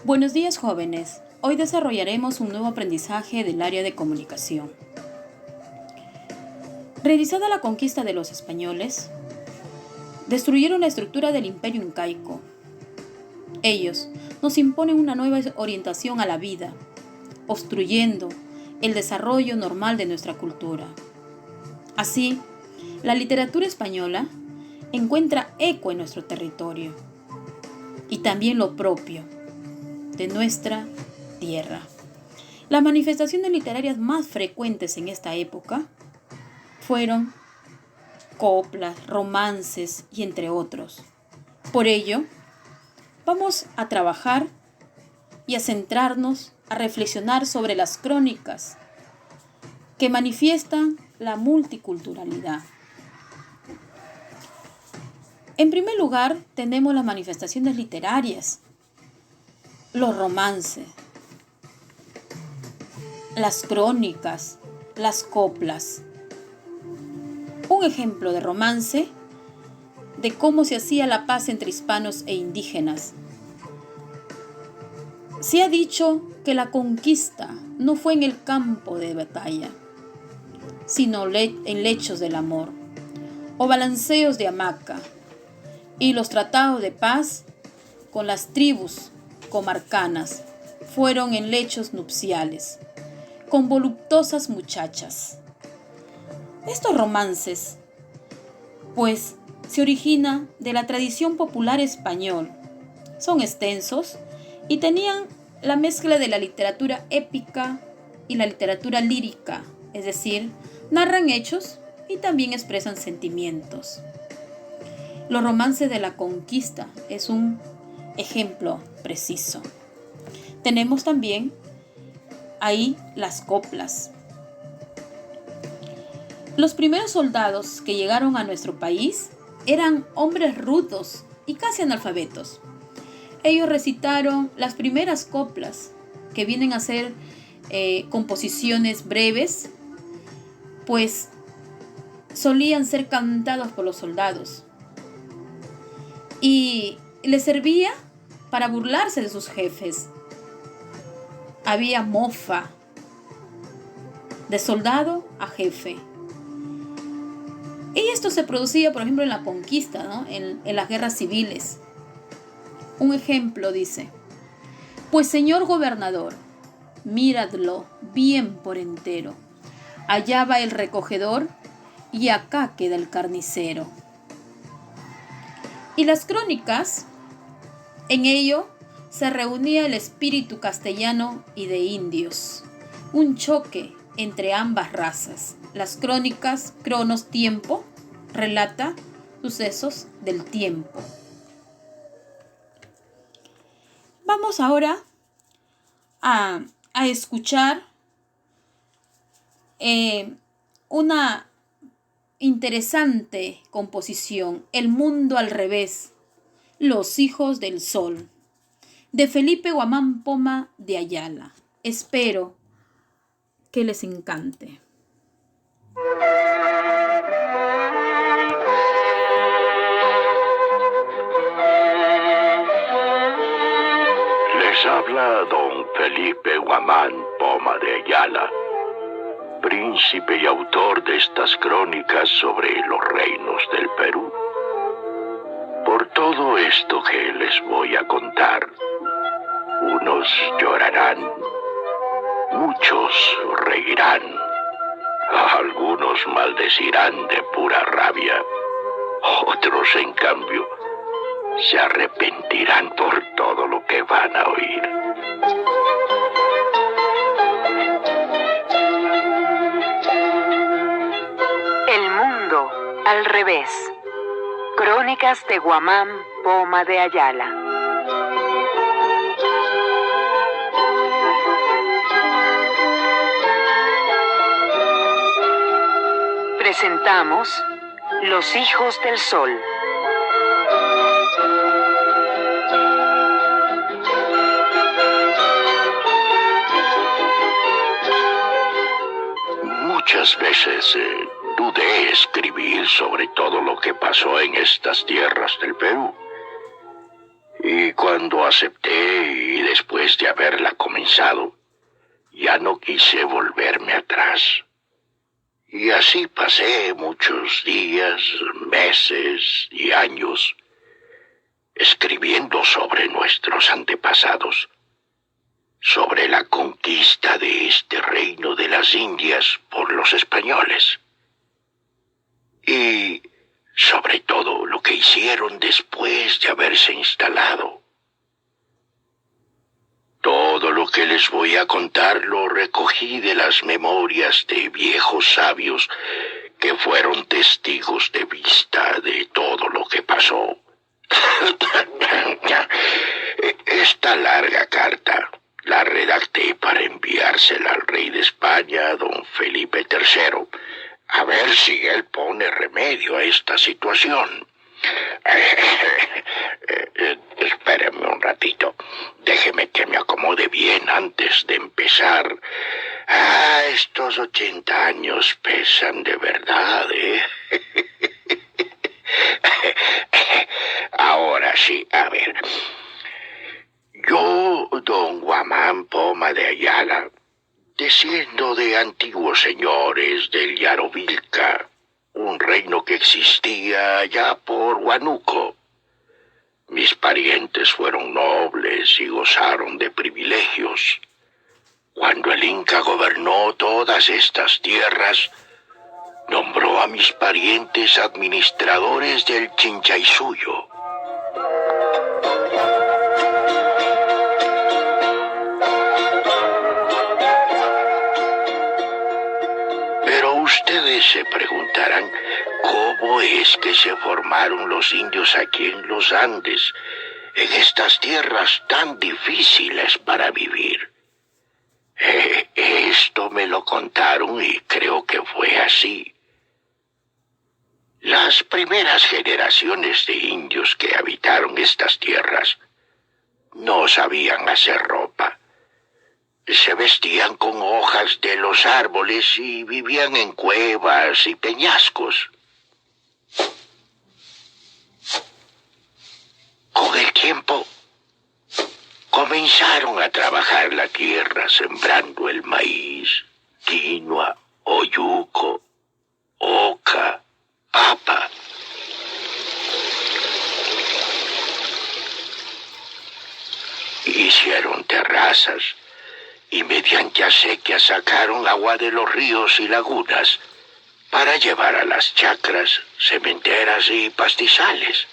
Buenos días, jóvenes. Hoy desarrollaremos un nuevo aprendizaje del área de comunicación. Realizada la conquista de los españoles, destruyeron la estructura del imperio incaico. Ellos nos imponen una nueva orientación a la vida, obstruyendo el desarrollo normal de nuestra cultura. Así, la literatura española encuentra eco en nuestro territorio y también lo propio de nuestra tierra. Las manifestaciones literarias más frecuentes en esta época fueron coplas, romances y entre otros. Por ello, vamos a trabajar y a centrarnos a reflexionar sobre las crónicas que manifiestan la multiculturalidad. En primer lugar, tenemos las manifestaciones literarias, los romances, las crónicas, las coplas. Un ejemplo de romance de cómo se hacía la paz entre hispanos e indígenas. Se ha dicho que la conquista no fue en el campo de batalla, sino en lechos del amor, o balanceos de hamaca, y los tratados de paz con las tribus comarcanas fueron en lechos nupciales, con voluptuosas muchachas. Estos romances, pues, se originan de la tradición popular español. Son extensos y tenían la mezcla de la literatura épica y la literatura lírica, es decir, narran hechos y también expresan sentimientos. Los romances de la conquista es un ejemplo preciso. Tenemos también ahí las coplas. Los primeros soldados que llegaron a nuestro país eran hombres rudos y casi analfabetos. Ellos recitaron las primeras coplas, que vienen a ser composiciones breves, pues solían ser cantados por los soldados. Y les servía para burlarse de sus jefes. Había mofa de soldado a jefe. Y esto se producía, por ejemplo, en la conquista, ¿no? En las guerras civiles. Un ejemplo dice: pues señor gobernador, miradlo bien por entero. Allá va el recogedor y acá queda el carnicero. Y las crónicas, en ello se reunía el espíritu castellano y de indios, un choque entre ambas razas. Las crónicas, cronos, tiempo, relata sucesos del tiempo. Vamos ahora a escuchar una interesante composición, El mundo al revés, Los hijos del sol, de Felipe Guamán Poma de Ayala. Espero que les encante. Les habla don Felipe Guamán Poma de Ayala, príncipe y autor de estas crónicas sobre los reinos del Perú. Por todo esto que les voy a contar, unos llorarán, muchos reirán, algunos maldecirán de pura rabia, otros en cambio se arrepentirán por todo lo que van a oír. El mundo al revés. Crónicas de Guamán Poma de Ayala. Presentamos Los hijos del sol. Muchas veces dudé escribir sobre todo lo que pasó en estas tierras del Perú. Y cuando acepté y después de haberla comenzado, ya no quise volverme atrás. Y así pasé muchos días, meses y años escribiendo sobre nuestros antepasados, sobre la conquista de este reino de las Indias por los españoles. Y sobre todo lo que hicieron después de haberse instalado. Todo lo que les voy a contar lo recogí de las memorias de viejos sabios que fueron testigos de vista de todo lo que pasó. Esta larga carta la redacté para enviársela al rey de España, don Felipe III, a ver si él pone remedio a esta situación. Espéreme un ratito. Déjeme que me acomode bien antes de empezar. Estos 80 años pesan de verdad, ¿eh? Ahora sí, a ver. Yo, don Guamán Poma de Ayala, desciendo de antiguos señores del Yarovilca, un reino que existía allá por Huánuco. Mis parientes fueron nobles y gozaron de privilegios. Cuando el Inca gobernó todas estas tierras, nombró a mis parientes administradores del Chinchaysuyo. Pero ustedes se preguntarán cómo es que se formaron los indios aquí en los Andes, en estas tierras tan difíciles para vivir. Esto me lo contaron y creo que fue así. Las primeras generaciones de indios que habitaron estas tierras no sabían hacer ropa. Se vestían con hojas de los árboles y vivían en cuevas y peñascos. Con el tiempo, comenzaron a trabajar la tierra sembrando el maíz, quinoa, oyuco, oca, papa. Hicieron terrazas y mediante acequias sacaron agua de los ríos y lagunas para llevar a las chacras, cementeras y pastizales.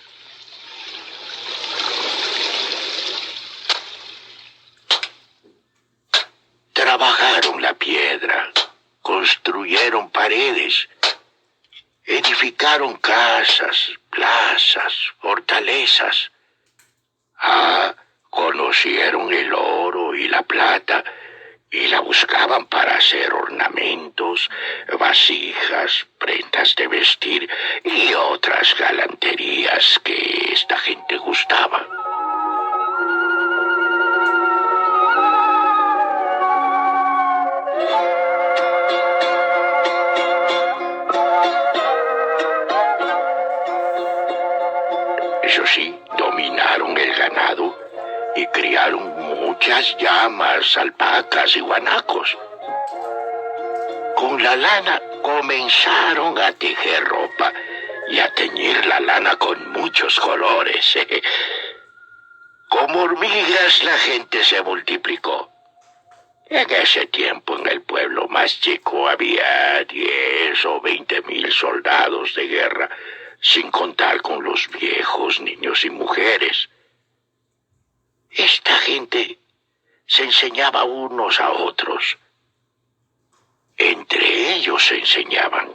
Trabajaron la piedra, construyeron paredes, edificaron casas, plazas, fortalezas. Conocieron el oro y la plata y la buscaban para hacer ornamentos, vasijas, prendas de vestir y otras galanterías que esta gente gustaba. Eso sí, dominaron el ganado y criaron muchas llamas, alpacas y guanacos. Con la lana comenzaron a tejer ropa y a teñir la lana con muchos colores. Como hormigas la gente se multiplicó. En ese tiempo en el pueblo más chico había 10 o 20,000 soldados de guerra, sin contar con los viejos, niños y mujeres. Esta gente se enseñaba unos a otros. Entre ellos se enseñaban.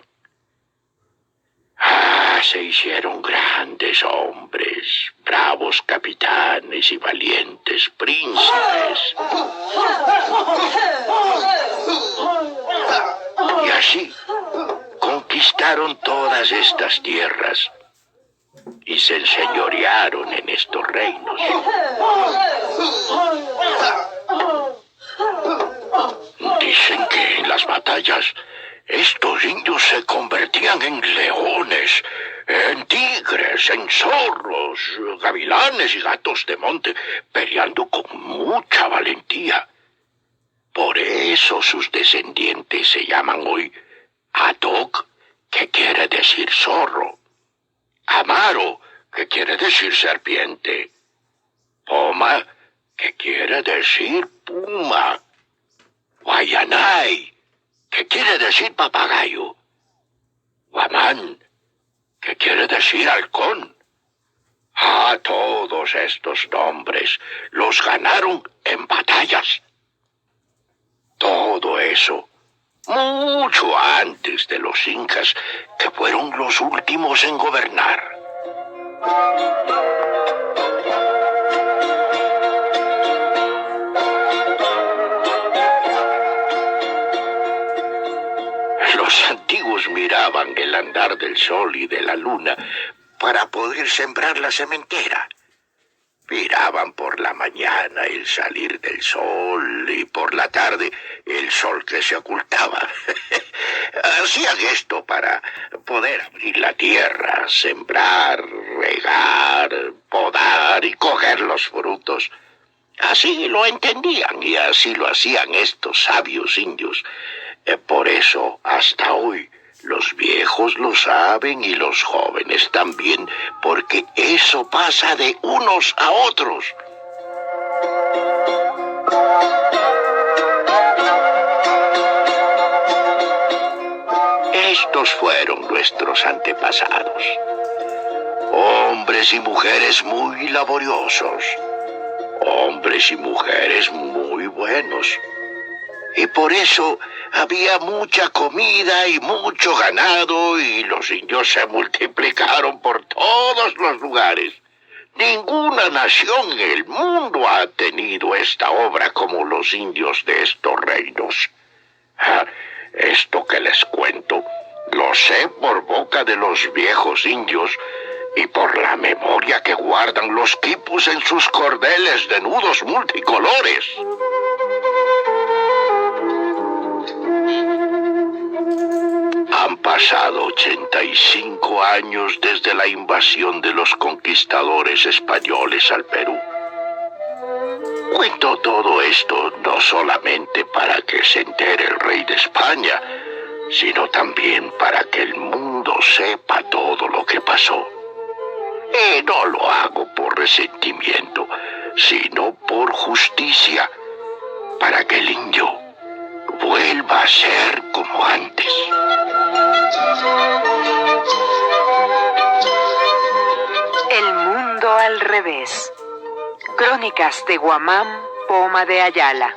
Se hicieron grandes hombres, bravos capitanes y valientes príncipes. Y así conquistaron todas estas tierras y se enseñorearon en estos reinos. Dicen que en las batallas estos indios se convertían en leones, en tigres, en zorros, gavilanes y gatos de monte, peleando con mucha valentía. Por eso sus descendientes se llaman hoy Atok, que quiere decir zorro, Amaro, que quiere decir serpiente, Poma, que quiere decir puma, Guayanay, que quiere decir papagayo, Guamán, que quiere decir halcón. Todos estos nombres los ganaron en batallas. Todo eso mucho antes de los incas, que fueron los últimos en gobernar. Los antiguos miraban el andar del sol y de la luna para poder sembrar la sementera. Miraban por la mañana el salir del sol y por la tarde el sol que se ocultaba. Hacían esto para poder abrir la tierra, sembrar, regar, podar y coger los frutos. Así lo entendían y así lo hacían estos sabios indios. Por eso, hasta hoy, los viejos lo saben y los jóvenes también, porque eso pasa de unos a otros. Estos fueron nuestros antepasados. Hombres y mujeres muy laboriosos. Hombres y mujeres muy buenos. Y por eso había mucha comida y mucho ganado y los indios se multiplicaron por todos los lugares. Ninguna nación en el mundo ha tenido esta obra como los indios de estos reinos. Esto que les cuento lo sé por boca de los viejos indios y por la memoria que guardan los quipus en sus cordeles de nudos multicolores. Han pasado 85 años desde la invasión de los conquistadores españoles al Perú. Cuento todo esto no solamente para que se entere el rey de España, sino también para que el mundo sepa todo lo que pasó. Y no lo hago por resentimiento, sino por justicia, para que el indio vuelva a ser como antes. El mundo al revés. Crónicas de Guamán, Poma de Ayala.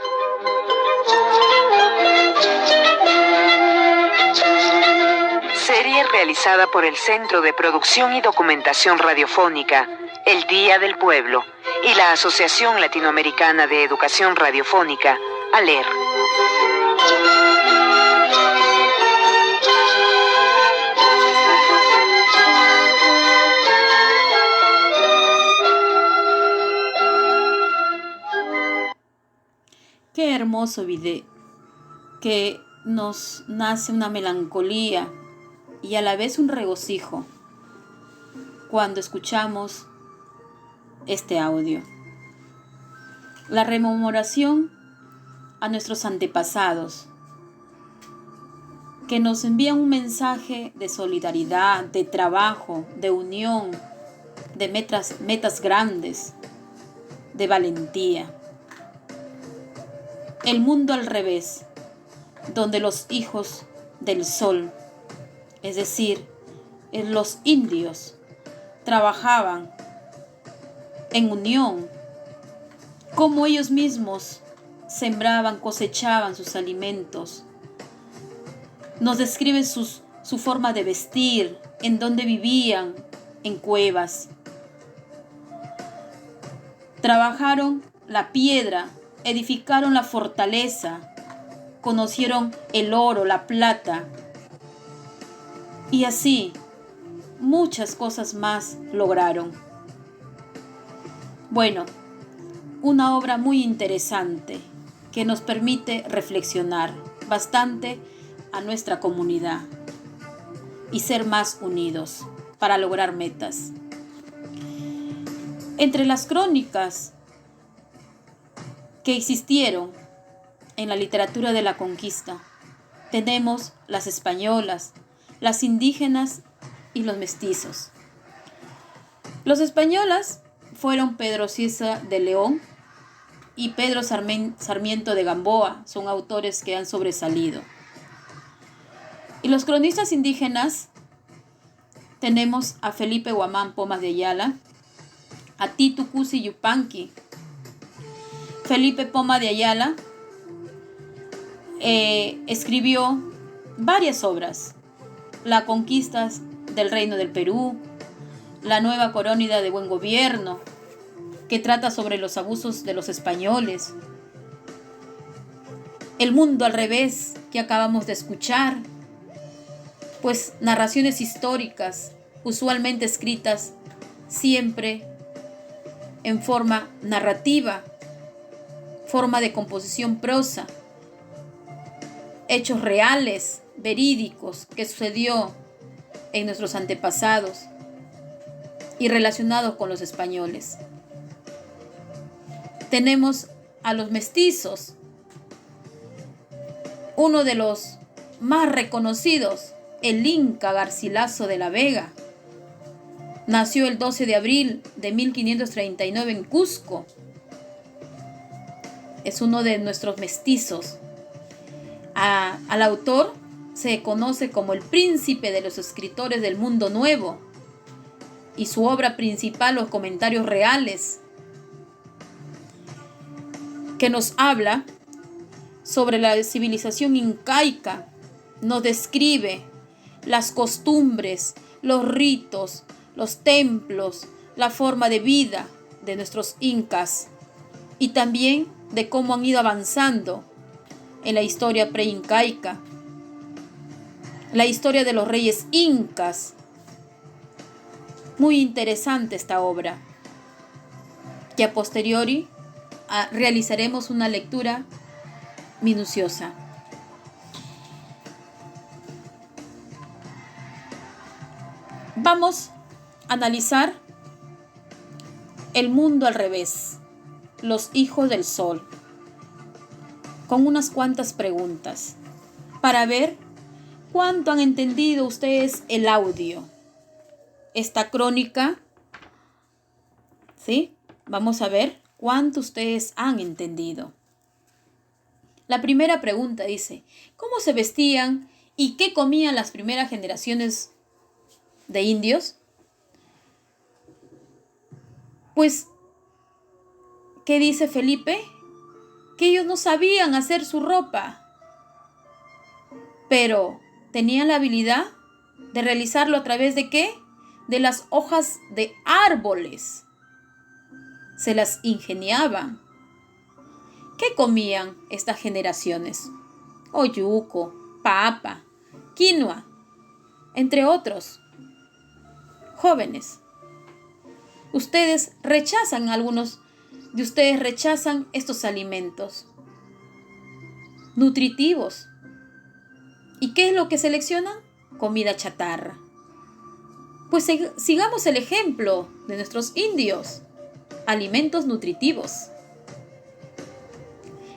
Serie realizada por el Centro de Producción y Documentación Radiofónica, El Día del Pueblo, y la Asociación Latinoamericana de Educación Radiofónica, ALER. Qué hermoso video, que nos nace una melancolía y a la vez un regocijo cuando escuchamos este audio. La rememoración a nuestros antepasados, que nos envían un mensaje de solidaridad, de trabajo, de unión, de metas grandes, de valentía. El mundo al revés, donde los hijos del sol, es decir, los indios, trabajaban en unión, como ellos mismos sembraban, cosechaban sus alimentos. Nos describe su forma de vestir, en donde vivían, en cuevas. Trabajaron la piedra, edificaron la fortaleza, conocieron el oro, la plata, y así muchas cosas más lograron. Bueno, una obra muy interesante que nos permite reflexionar bastante a nuestra comunidad y ser más unidos para lograr metas. Entre las crónicas que existieron en la literatura de la conquista. Tenemos las españolas, las indígenas y los mestizos. Los españolas fueron Pedro Cieza de León y Pedro Sarmiento de Gamboa, son autores que han sobresalido. Y los cronistas indígenas tenemos a Felipe Guamán Pomas de Ayala, a Titu Cusi Yupanqui. Felipe Poma de Ayala escribió varias obras: La conquista del Reino del Perú, La nueva coronida de buen gobierno, que trata sobre los abusos de los españoles, El mundo al revés, que acabamos de escuchar, pues narraciones históricas, usualmente escritas siempre en forma narrativa, forma de composición prosa, hechos reales, verídicos, que sucedió en nuestros antepasados y relacionados con los españoles. Tenemos a los mestizos, uno de los más reconocidos, el Inca Garcilaso de la Vega. Nació el 12 de abril de 1539 en Cusco. Es uno de nuestros mestizos. Al autor se conoce como el príncipe de los escritores del mundo nuevo, y su obra principal, Los Comentarios Reales, que nos habla sobre la civilización incaica, nos describe las costumbres, los ritos, los templos, la forma de vida de nuestros incas, y también de cómo han ido avanzando en la historia preincaica, la historia de los reyes incas. Muy interesante esta obra, que a posteriori realizaremos una lectura minuciosa. Vamos a analizar El mundo al revés, Los hijos del sol, con unas cuantas preguntas para ver cuánto han entendido ustedes el audio, esta crónica, ¿sí? Vamos a ver cuánto ustedes han entendido. La primera pregunta dice: ¿cómo se vestían y qué comían las primeras generaciones de indios? Pues, ¿qué dice Felipe? Que ellos no sabían hacer su ropa, pero tenían la habilidad de realizarlo a través de ¿qué? De las hojas de árboles. Se las ingeniaban. ¿Qué comían estas generaciones? Oyuco, papa, quinoa, entre otros. Jóvenes, algunos de ustedes rechazan estos alimentos nutritivos. ¿Y qué es lo que seleccionan? Comida chatarra. Pues sigamos el ejemplo de nuestros indios. Alimentos nutritivos.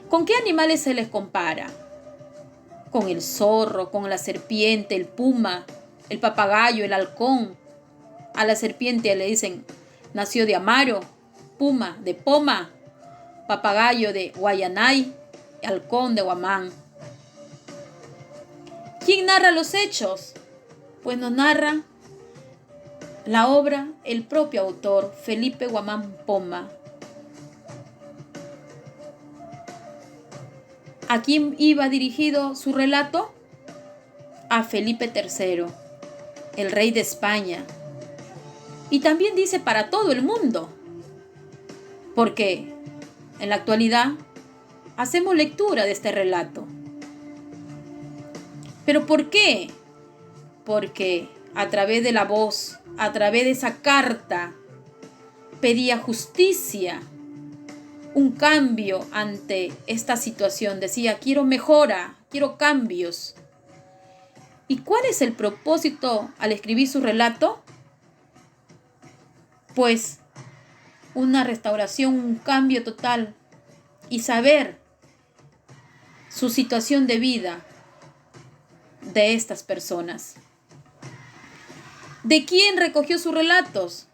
¿Con qué animales se les compara? Con el zorro, con la serpiente, el puma, el papagayo, el halcón. A la serpiente le dicen: nació de Amaro, puma de Poma, papagayo de Guayanay, halcón de Guamán. ¿Quién narra los hechos? Pues nos narra la obra el propio autor, Felipe Guamán Poma. ¿A quién iba dirigido su relato? A Felipe III, el rey de España. Y también dice para todo el mundo, porque en la actualidad hacemos lectura de este relato. ¿Pero por qué? Porque a través de la voz, a través de esa carta, pedía justicia, un cambio ante esta situación. Decía: quiero mejora, quiero cambios. ¿Y cuál es el propósito al escribir su relato? Pues una restauración, un cambio total y saber su situación de vida de estas personas. ¿De quién recogió sus relatos?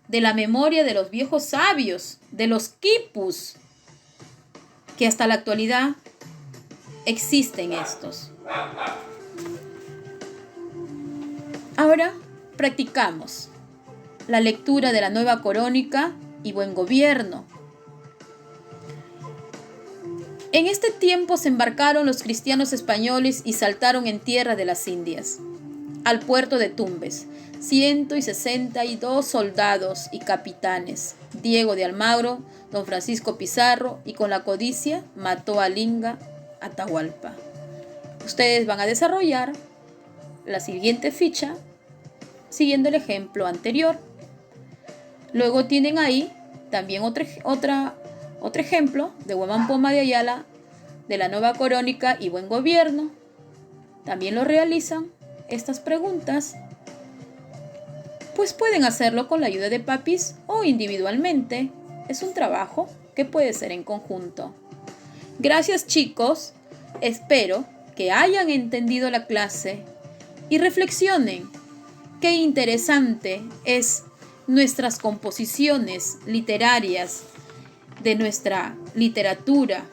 De la memoria de los viejos sabios, de los quipus, que hasta la actualidad existen estos. Ahora practicamos la lectura de la Nueva Crónica y Buen Gobierno. En este tiempo se embarcaron los cristianos españoles y saltaron en tierra de las Indias, al puerto de Tumbes, 162 soldados y capitanes, Diego de Almagro, don Francisco Pizarro, y con la codicia mató a Linga Atahualpa. Ustedes van a desarrollar la siguiente ficha siguiendo el ejemplo anterior. Luego tienen ahí también otro ejemplo de Guamán Poma de Ayala, de la Nueva Crónica y Buen Gobierno. También lo realizan estas preguntas. Pues pueden hacerlo con la ayuda de papis o individualmente. Es un trabajo que puede ser en conjunto. Gracias, chicos. Espero que hayan entendido la clase y reflexionen. Qué interesante es nuestras composiciones literarias de nuestra literatura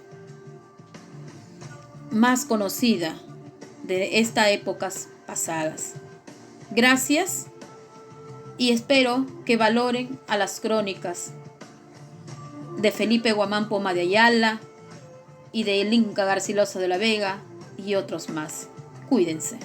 más conocida de estas épocas pasadas. Gracias y espero que valoren a las crónicas de Felipe Guamán Poma de Ayala y de el Inca Garcilaso de la Vega y otros más. Cuídense.